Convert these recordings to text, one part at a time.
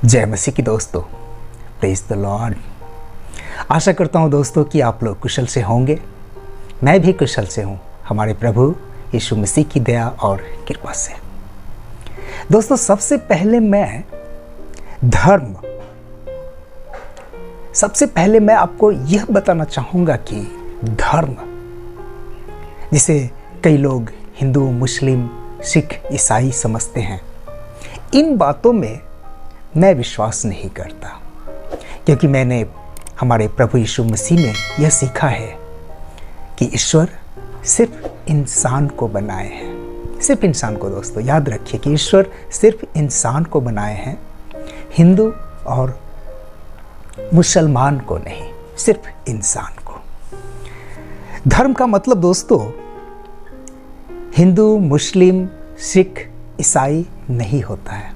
जय मसीह की दोस्तों, प्रेज द लॉर्ड। आशा करता हूँ दोस्तों कि आप लोग कुशल से होंगे। मैं भी कुशल से हूँ, हमारे प्रभु यीशु मसीह की दया और कृपा से। दोस्तों, सबसे पहले मैं आपको यह बताना चाहूँगा कि धर्म, जिसे कई लोग हिंदू, मुस्लिम, सिख, ईसाई समझते हैं, इन बातों में मैं विश्वास नहीं करता, क्योंकि मैंने हमारे प्रभु यीशु मसीह में यह सीखा है कि ईश्वर सिर्फ इंसान को बनाए हैं। सिर्फ इंसान को। दोस्तों याद रखिए कि ईश्वर सिर्फ इंसान को बनाए हैं, हिंदू और मुसलमान को नहीं, सिर्फ इंसान को। धर्म का मतलब दोस्तों हिंदू, मुस्लिम, सिख, ईसाई नहीं होता है।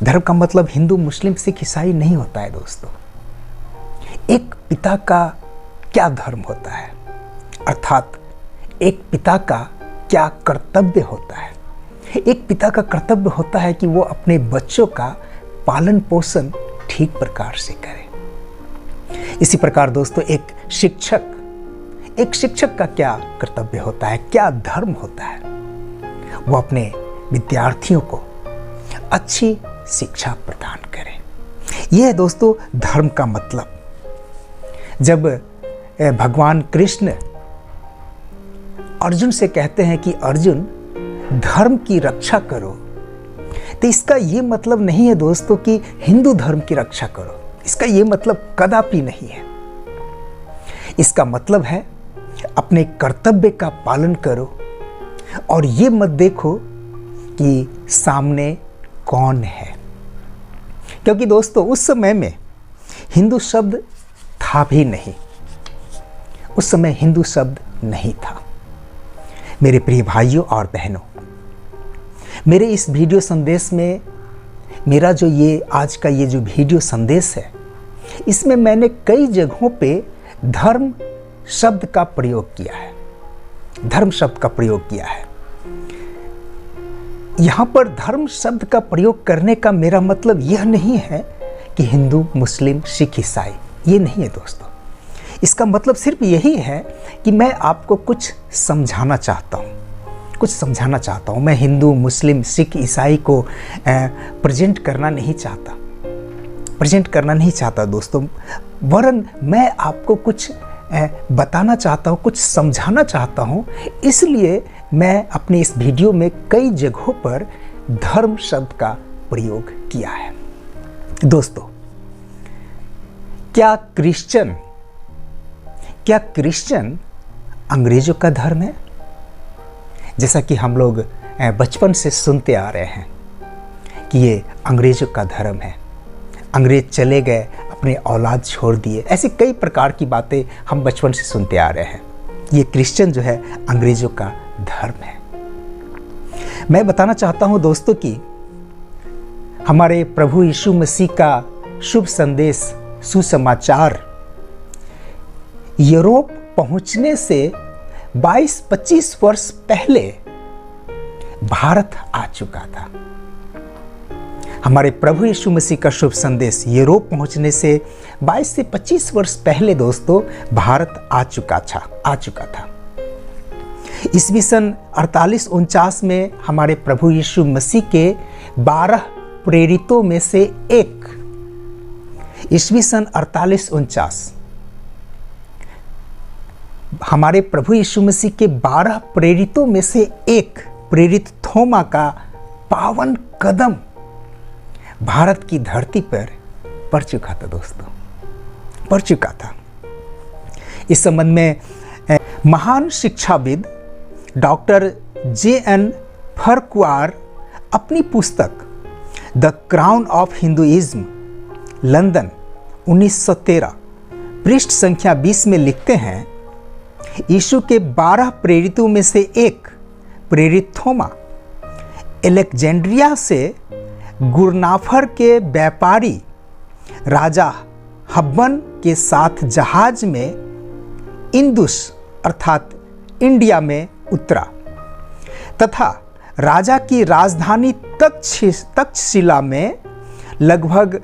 धर्म का मतलब हिंदू, मुस्लिम, सिख, ईसाई नहीं होता है दोस्तों। एक पिता का क्या धर्म होता है, अर्थात एक पिता का क्या कर्तव्य होता है। एक पिता का कर्तव्य होता है कि वो अपने बच्चों का पालन पोषण ठीक प्रकार से करे। इसी प्रकार दोस्तों एक शिक्षक का क्या कर्तव्य होता है, क्या धर्म होता है? वो अपने विद्यार्थियों को अच्छी शिक्षा प्रदान करें। यह है दोस्तों धर्म का मतलब। जब भगवान कृष्ण अर्जुन से कहते हैं कि अर्जुन धर्म की रक्षा करो, तो इसका यह मतलब नहीं है दोस्तों कि हिंदू धर्म की रक्षा करो। इसका यह मतलब कदापि नहीं है। इसका मतलब है अपने कर्तव्य का पालन करो और ये मत देखो कि सामने कौन है, क्योंकि दोस्तों उस समय में हिंदू शब्द था भी नहीं। उस समय हिंदू शब्द नहीं था। मेरे प्रिय भाइयों और बहनों, मेरे इस वीडियो संदेश में, मेरा जो ये आज का ये जो वीडियो संदेश है, इसमें मैंने कई जगहों पे धर्म शब्द का प्रयोग किया है। धर्म शब्द का प्रयोग किया है। यहाँ पर धर्म शब्द का प्रयोग करने का मेरा मतलब यह नहीं है कि हिंदू, मुस्लिम, सिख, ईसाई, ये नहीं है दोस्तों। इसका मतलब सिर्फ यही है कि मैं आपको कुछ समझाना चाहता हूँ। मैं हिंदू, मुस्लिम, सिख, ईसाई को प्रेजेंट करना नहीं चाहता दोस्तों, वरन मैं आपको कुछ बताना चाहता हूँ, कुछ समझाना चाहता हूँ। इसलिए मैं अपने इस वीडियो में कई जगहों पर धर्म शब्द का प्रयोग किया है। दोस्तों, क्या क्रिश्चियन अंग्रेजों का धर्म है? जैसा कि हम लोग बचपन से सुनते आ रहे हैं कि ये अंग्रेजों का धर्म है, अंग्रेज चले गए, अपने औलाद छोड़ दिए, ऐसी कई प्रकार की बातें हम बचपन से सुनते आ रहे हैं। ये क्रिश्चियन जो है अंग्रेजों का धर्म है। मैं बताना चाहता हूं दोस्तों कि हमारे प्रभु यीशु मसीह का शुभ संदेश, सुसमाचार यूरोप पहुंचने से 22-25 वर्ष पहले भारत आ चुका था। हमारे प्रभु यीशु मसीह का शुभ संदेश यूरोप पहुंचने से 22 से 25 वर्ष पहले दोस्तों भारत आ चुका था। ईस्वी सन 48-49 में हमारे प्रभु यीशु मसीह के 12 प्रेरितों में से एक, ईस्वी सन 48-49, हमारे प्रभु यीशु मसीह के 12 प्रेरितों में से एक प्रेरित थोमा का पावन कदम भारत की धरती पर पड़ चुका था दोस्तों, पड़ चुका था। इस संबंध में महान शिक्षाविद डॉक्टर J.N. फर्क्वार अपनी पुस्तक the crown of Hinduism, London 1913, पृष्ठ संख्या 20 में लिखते हैं, यीशु के 12 प्रेरितों में से एक प्रेरित थोमा एलेक्जेंड्रिया से गुरनाफर के व्यापारी राजा हब्बन के साथ जहाज में इंदुस अर्थात इंडिया में उतरा तथा राजा की राजधानी तक्षशिला में लगभग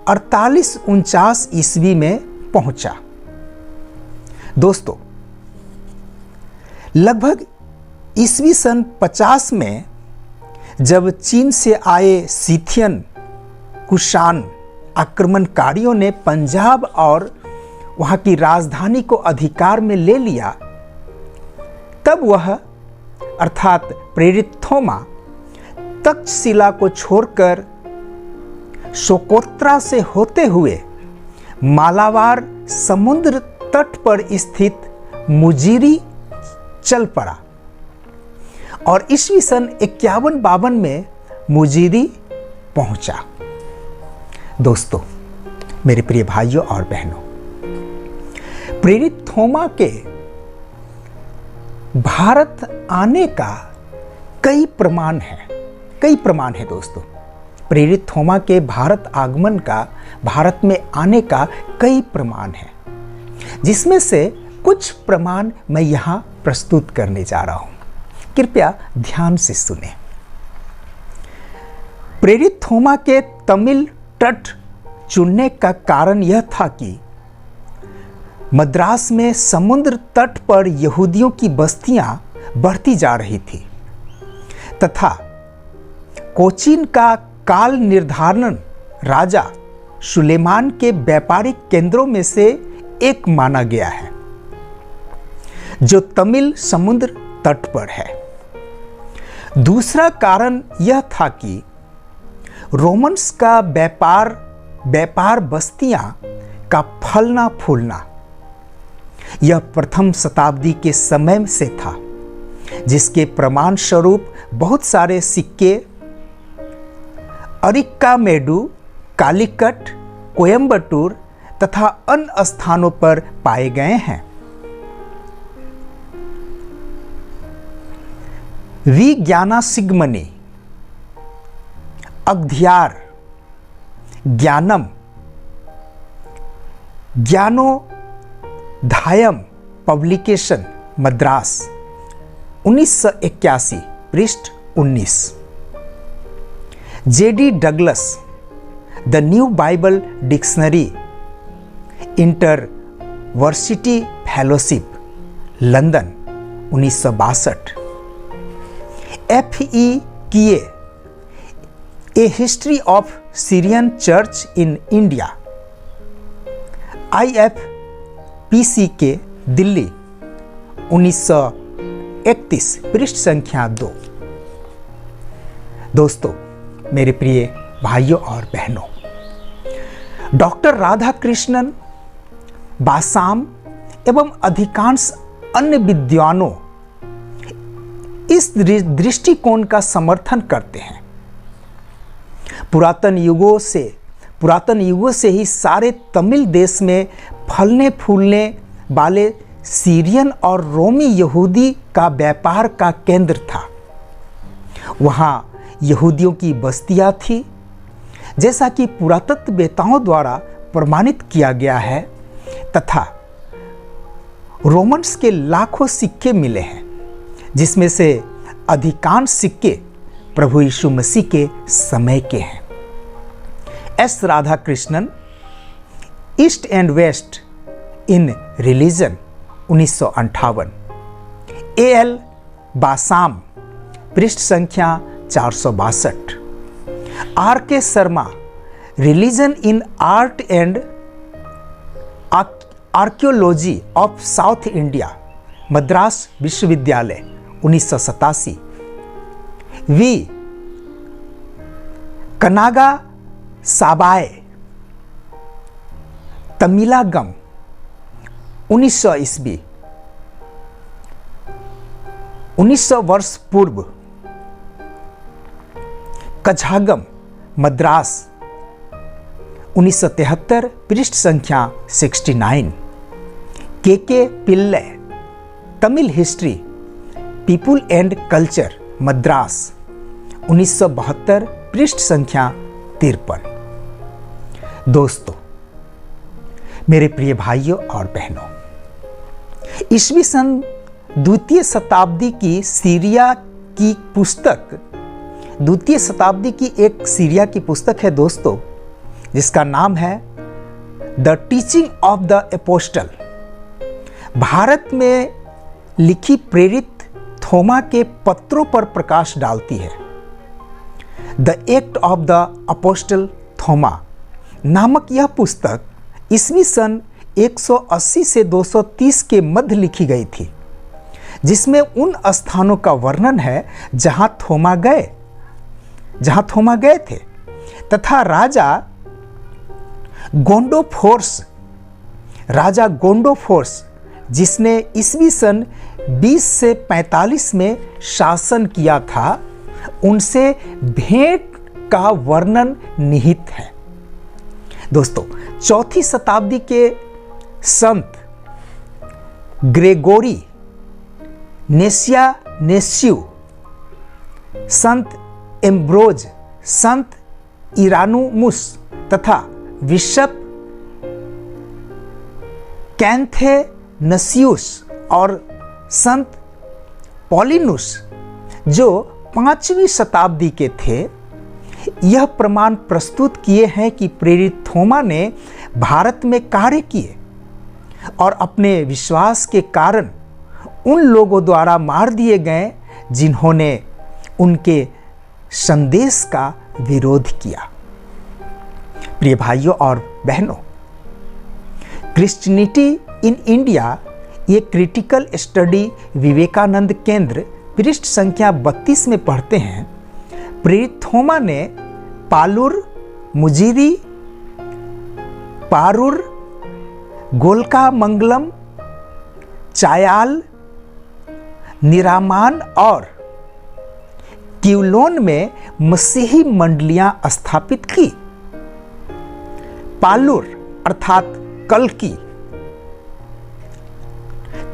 4849 ईस्वी में पहुंचा। दोस्तों, लगभग ईस्वी सन 50 में जब चीन से आए सीथियन कुषाण आक्रमणकारियों ने पंजाब और वहां की राजधानी को अधिकार में ले लिया, तब वह अर्थात प्रेरित थोमा तक्षशिला को छोड़कर सोकोत्रा से होते हुए मालाबार समुद्र तट पर स्थित मुजीरी चल पड़ा और ईस्वी सन 51-52 में मुजीरी पहुंचा। दोस्तों, मेरे प्रिय भाइयों और बहनों, प्रेरित थोमा के भारत आने का कई प्रमाण है दोस्तों। प्रेरित थोमा के भारत आगमन का, भारत में आने का कई प्रमाण है, जिसमें से कुछ प्रमाण मैं यहां प्रस्तुत करने जा रहा हूं। कृपया ध्यान से सुने। प्रेरित थोमा के तमिल तट चुनने का कारण यह था कि मद्रास में समुद्र तट पर यहूदियों की बस्तियां बढ़ती जा रही थी तथा कोचीन का काल निर्धारण राजा सुलेमान के व्यापारिक केंद्रों में से एक माना गया है, जो तमिल समुद्र तट पर है। दूसरा कारण यह था कि रोमन्स का व्यापार बस्तियां का फलना फूलना यह प्रथम शताब्दी के समय से था, जिसके प्रमाण स्वरूप बहुत सारे सिक्के अरिक्कामेडु, कालीकट, कोयम्बटूर तथा अन्य स्थानों पर पाए गए हैं। विज्ञानासिगमनी, अग्ध्यार, ज्ञानम, ज्ञानोधायम पब्लिकेशन, मद्रास, 1981, पृष्ठ 19। JD Douglas, the new Bible dictionary, intervarsity fellowship, London, 1962। F.E. Keay, a history of Syrian church in India, IFPC के, दिल्ली, 1931, पृष्ठ संख्या 2। दोस्तों, मेरे प्रिय भाइयों और बहनों, डॉक्टर राधाकृष्णन बासाम एवं अधिकांश अन्य विद्वानों इस दृष्टिकोण का समर्थन करते हैं। पुरातन युगों से ही सारे तमिल देश में फलने फूलने वाले सीरियन और रोमी यहूदी का व्यापार का केंद्र था। वहां यहूदियों की बस्तियां थी, जैसा कि पुरातत्ववेत्ताओं द्वारा प्रमाणित किया गया है, तथा रोमन्स के लाखों सिक्के मिले हैं, जिसमें से अधिकांश सिक्के प्रभु यीशु मसीह के समय के हैं। S Radhakrishnan, east and west in religion, 1958। L Basham, पृष्ठ संख्या 462। R K Sharma, religion in art and archaeology of south India, Madras विश्वविद्यालय, 1987। वी कनागा साबाए, तमिलागम, 1900 ईस्वी, 1900 वर्ष पूर्व। कझागम, मद्रास, 1973, पृष्ठ संख्या 69। K Pillay, Tamil history, people and culture, Madras, 1972, पृष्ठ संख्या 53। दोस्तों, मेरे प्रिय भाइयों और बहनों, ईस्वी सन द्वितीय शताब्दी की एक सीरिया की पुस्तक है दोस्तों, जिसका नाम है the teaching of the apostle, Bharat में लिखी प्रेरित थोमा के पत्रों पर प्रकाश डालती है। The act of the apostle Thoma नामक यह पुस्तक ईस्वी सन 180 से 230 के मध्य लिखी गई थी, जिसमें उन स्थानों का वर्णन है जहां थोमा गए थे तथा राजा गोंडोफोर्स जिसने ईस्वी सन 20 से 45 में शासन किया था, उनसे भेंट का वर्णन निहित है। दोस्तों, चौथी शताब्दी के संत ग्रेगोरी नेस्यू, संत एम्ब्रोज, संत इरानुमुस तथा बिशप कैंथेनसियुस और संत पॉलिनुस, जो 5वीं शताब्दी के थे, यह प्रमाण प्रस्तुत किए हैं कि प्रेरित थोमा ने भारत में कार्य किए और अपने विश्वास के कारण उन लोगों द्वारा मार दिए गए जिन्होंने उनके संदेश का विरोध किया। प्रिय भाइयों और बहनों, क्रिश्चियनिटी इन इंडिया ये क्रिटिकल स्टडी विवेकानंद केंद्र पृष्ठ संख्या 32 में पढ़ते हैं। प्रेरित थोमा ने पालुर, मुजीरी, पारुर, गोलका मंगलम, चायाल, निरामान और क्यूलोन में मसीही मंडलियां स्थापित की। पालुर अर्थात कल्की,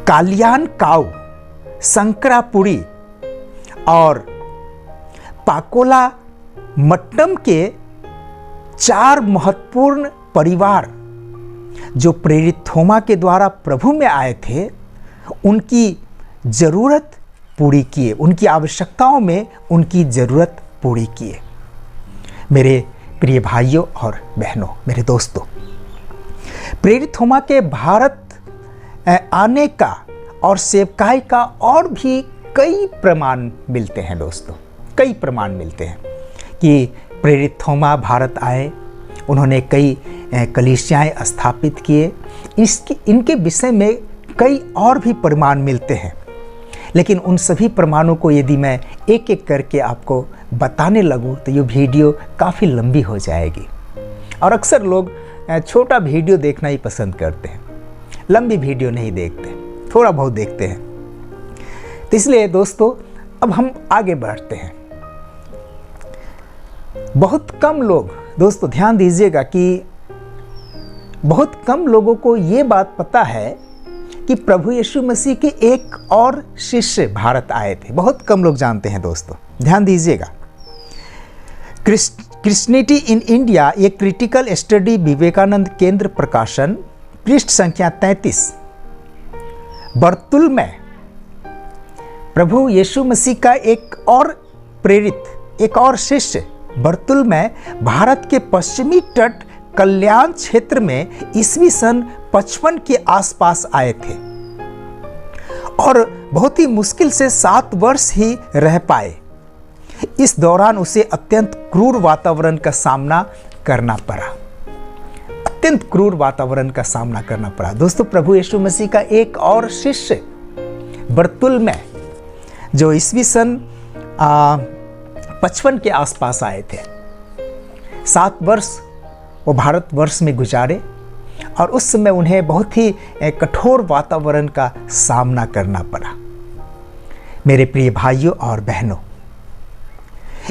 कालियान काऊ, संकरापुरी और पाकोला मट्टम के 4 महत्वपूर्ण परिवार जो प्रेरित थोमा के द्वारा प्रभु में आए थे, उनकी जरूरत पूरी किए, उनकी आवश्यकताओं में उनकी जरूरत पूरी किए। मेरे प्रिय भाइयों और बहनों, मेरे दोस्तों, प्रेरित थोमा के भारत आने का और सेवकाई का और भी कई प्रमाण मिलते हैं। दोस्तों, कई प्रमाण मिलते हैं कि प्रेरित थोमा भारत आए, उन्होंने कई कलीसियाएं स्थापित किए। इनके विषय में कई और भी प्रमाण मिलते हैं, लेकिन उन सभी प्रमाणों को यदि मैं एक एक करके आपको बताने लगूं तो ये वीडियो काफ़ी लंबी हो जाएगी, और अक्सर लोग छोटा वीडियो देखना ही पसंद करते हैं, लंबी वीडियो नहीं देखते, थोड़ा बहुत देखते हैं। तो इसलिए दोस्तों, अब हम आगे बढ़ते हैं। बहुत कम लोग, दोस्तों ध्यान दीजिएगा कि बहुत कम लोगों को ये बात पता है कि प्रभु यीशु मसीह के एक और शिष्य भारत आए थे। बहुत कम लोग जानते हैं। दोस्तों ध्यान दीजिएगा, क्रिश्चियनिटी इन इंडिया ये क्रिटिकल स्टडी विवेकानंद केंद्र प्रकाशन, पृष्ठ संख्या 33। बर्तुलमै, प्रभु यीशु मसीह का एक और प्रेरित, एक और शिष्य बर्तुलमै भारत के पश्चिमी तट कल्याण क्षेत्र में ईस्वी सन 55 के आसपास आए थे और बहुत ही मुश्किल से 7 वर्ष ही रह पाए। इस दौरान उसे अत्यंत क्रूर वातावरण का सामना करना पड़ा, अत्यंत क्रूर वातावरण का सामना करना पड़ा। दोस्तों, प्रभु यीशु मसीह का एक और शिष्य बर्तुलमै, जो ईस्वी सन 55 के आसपास आए थे, 7 वर्ष वो भारतवर्ष में गुजारे और उस समय उन्हें बहुत ही कठोर वातावरण का सामना करना पड़ा। मेरे प्रिय भाइयों और बहनों,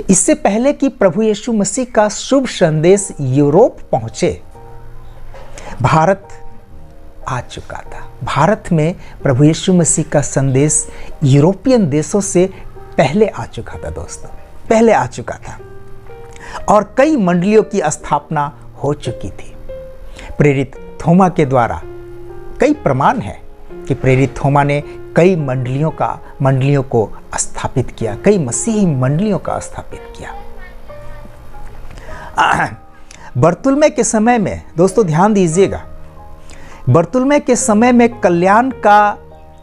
इससे पहले कि प्रभु यीशु मसीह का शुभ संदेश यूरोप पहुंचे, भारत आ चुका था। भारत में प्रभु यीशु मसीह का संदेश यूरोपियन देशों से पहले आ चुका था। दोस्तों, पहले आ चुका था और कई मंडलियों की स्थापना हो चुकी थी। प्रेरित थोमा के द्वारा कई प्रमाण है कि प्रेरित थोमा ने कई मंडलियों को स्थापित किया, कई मसीही मंडलियों का स्थापित किया। बर्तुल्मै के समय में, दोस्तों ध्यान दीजिएगा, बर्तुल्मै के समय में कल्याण का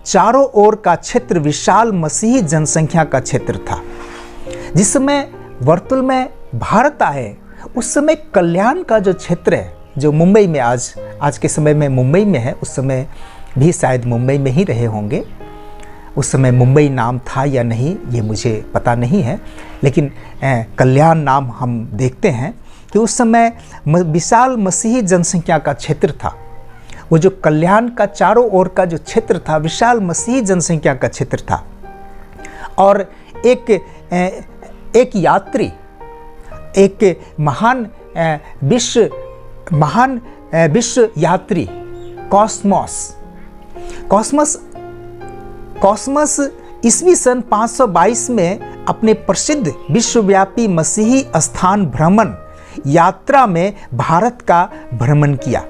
चारों ओर का क्षेत्र विशाल मसीही जनसंख्या का क्षेत्र था। जिस समय बर्तुल्मै भारत आए उस समय कल्याण का जो क्षेत्र है, जो मुंबई में आज के समय में मुंबई में है, उस समय भी शायद मुंबई में ही रहे होंगे। उस समय मुंबई नाम था या नहीं ये मुझे पता नहीं है, लेकिन कल्याण नाम हम देखते हैं कि उस समय विशाल मसीही जनसंख्या का क्षेत्र था। वो जो कल्याण का चारों ओर का जो क्षेत्र था विशाल मसीही जनसंख्या का क्षेत्र था। और एक यात्री, एक महान विश्व यात्री कॉस्मस ईस्वी सन 522 में अपने प्रसिद्ध विश्वव्यापी मसीही स्थान भ्रमण यात्रा में भारत का भ्रमण किया।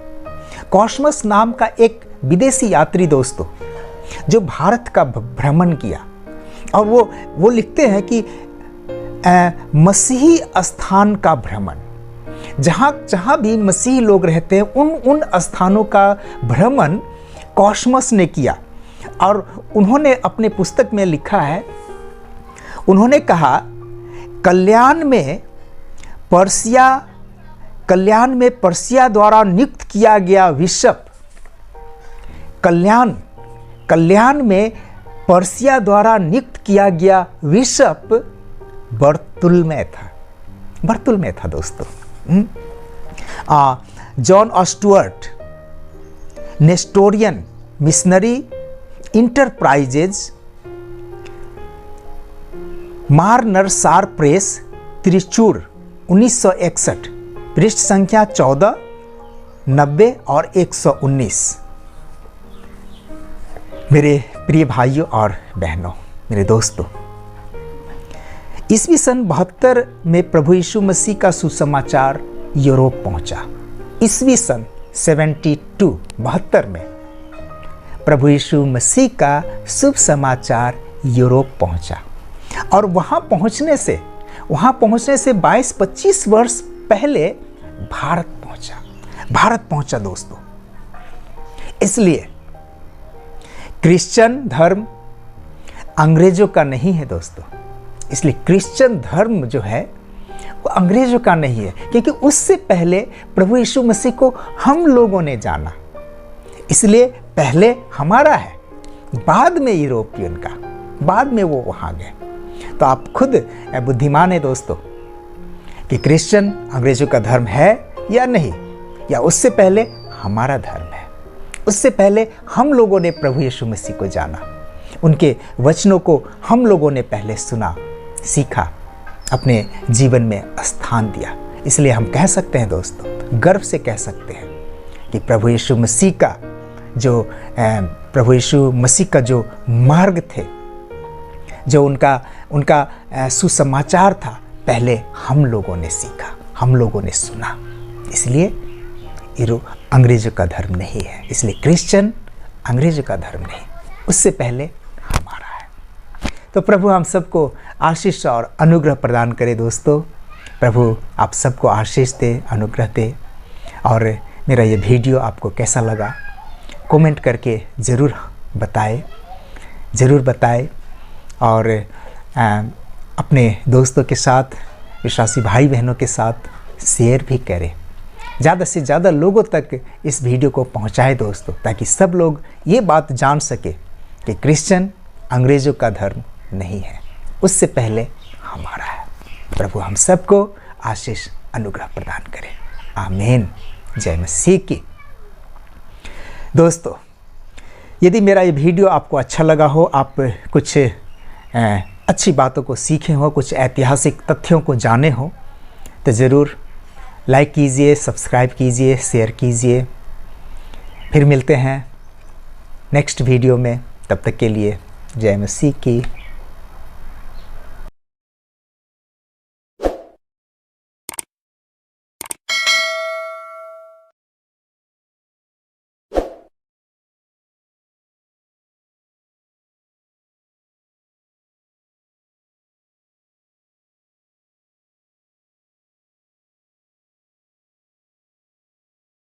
कॉस्मस नाम का एक विदेशी यात्री दोस्तों जो भारत का भ्रमण किया, और वो लिखते हैं कि मसीही स्थान का भ्रमण, जहाँ भी मसीही लोग रहते हैं उन स्थानों का भ्रमण कॉस्मस ने किया। और उन्होंने अपने पुस्तक में लिखा है, उन्होंने कहा कल्याण में पर्सिया द्वारा नियुक्त किया गया बिशप, कल्याण में पर्सिया द्वारा नियुक्त किया गया बिशप बर्तुल्मै था दोस्तों। John Stewart, Nestorian missionary enterprises, मारनरसार प्रेस, त्रिचूर 1961, पृष्ठ संख्या 14, 90 और 119। मेरे प्रिय भाइयों और बहनों, मेरे दोस्तों, ईस्वी सन 72 में प्रभु यीशु मसीह का सुसमाचार यूरोप पहुंचा। ईस्वी सन 72 में प्रभु यीशु मसीह का शुभ समाचार यूरोप पहुंचा। और वहां पहुंचने से 22-25 वर्ष पहले भारत पहुंचा दोस्तों। इसलिए क्रिश्चियन धर्म अंग्रेजों का नहीं है दोस्तों। इसलिए क्रिश्चियन धर्म जो है वो अंग्रेजों का नहीं है, क्योंकि उससे पहले प्रभु यीशु मसीह को हम लोगों ने जाना। इसलिए पहले हमारा है, बाद में यूरोपियन का, बाद में वो वहां गए। तो आप खुद बुद्धिमान है दोस्तों कि क्रिश्चियन अंग्रेजों का धर्म है या नहीं, या उससे पहले हमारा धर्म है। उससे पहले हम लोगों ने प्रभु यीशु मसीह को जाना, उनके वचनों को हम लोगों ने पहले सुना, सीखा, अपने जीवन में स्थान दिया। इसलिए हम कह सकते हैं दोस्तों, गर्व से कह सकते हैं कि प्रभु यीशु मसीह का जो मार्ग थे, जो उनका सुसमाचार था, पहले हम लोगों ने सीखा, हम लोगों ने सुना। इसलिए ये अंग्रेजों का धर्म नहीं है। इसलिए क्रिश्चियन अंग्रेजों का धर्म नहीं, उससे पहले हमारा है। तो प्रभु हम सबको आशीष और अनुग्रह प्रदान करे दोस्तों। प्रभु आप सबको आशीष दे, अनुग्रह दे। और मेरा ये वीडियो आपको कैसा लगा कमेंट करके ज़रूर बताएं और अपने दोस्तों के साथ, विश्वासी भाई बहनों के साथ शेयर भी करें। ज़्यादा से ज़्यादा लोगों तक इस वीडियो को पहुंचाएं दोस्तों, ताकि सब लोग ये बात जान सके कि क्रिश्चियन अंग्रेज़ों का धर्म नहीं है, उससे पहले हमारा है। प्रभु हम सबको आशीष अनुग्रह प्रदान करें। आमीन। जय मसीह की। दोस्तों, यदि मेरा ये वीडियो आपको अच्छा लगा हो, आप कुछ अच्छी बातों को सीखे हो, कुछ ऐतिहासिक तथ्यों को जाने हो, तो ज़रूर लाइक कीजिए, सब्सक्राइब कीजिए, शेयर कीजिए। फिर मिलते हैं नेक्स्ट वीडियो में। तब तक के लिए जय मसीह की।